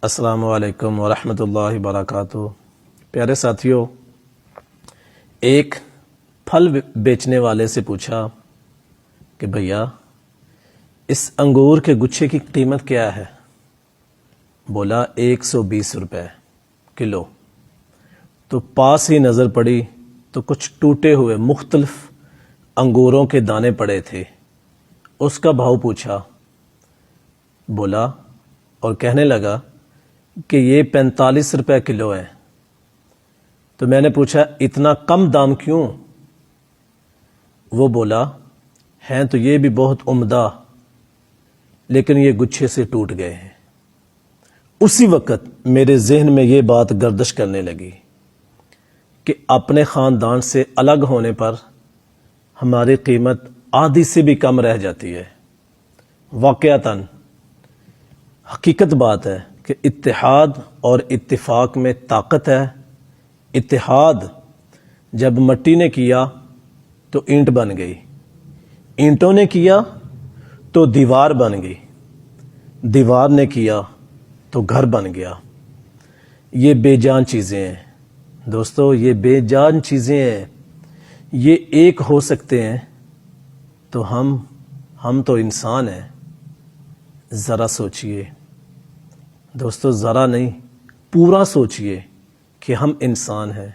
السلام علیکم ورحمۃ اللہ وبرکاتہ۔ پیارے ساتھیوں، ایک پھل بیچنے والے سے پوچھا کہ بھیا اس انگور کے گچھے کی قیمت کیا ہے؟ بولا 120 روپے کلو۔ تو پاس ہی نظر پڑی تو کچھ ٹوٹے ہوئے مختلف انگوروں کے دانے پڑے تھے، اس کا بھاؤ پوچھا، بولا اور کہنے لگا کہ یہ 45 روپے کلو ہے۔ تو میں نے پوچھا اتنا کم دام کیوں؟ وہ بولا ہیں تو یہ بھی بہت عمدہ، لیکن یہ گچھے سے ٹوٹ گئے ہیں۔ اسی وقت میرے ذہن میں یہ بات گردش کرنے لگی کہ اپنے خاندان سے الگ ہونے پر ہماری قیمت آدھی سے بھی کم رہ جاتی ہے۔ واقعتاً حقیقت بات ہے کہ اتحاد اور اتفاق میں طاقت ہے۔ اتحاد جب مٹی نے کیا تو اینٹ بن گئی، اینٹوں نے کیا تو دیوار بن گئی، دیوار نے کیا تو گھر بن گیا۔ یہ بے جان چیزیں ہیں دوستو، یہ بے جان چیزیں ہیں۔ یہ ایک ہو سکتے ہیں تو ہم تو انسان ہیں۔ ذرا سوچئے دوستو، ذرا نہیں پورا سوچئے کہ ہم انسان ہیں۔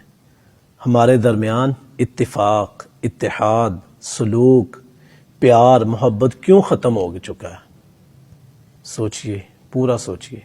ہمارے درمیان اتفاق، اتحاد، سلوک، پیار، محبت کیوں ختم ہو چکا ہے؟ سوچئے، پورا سوچئے۔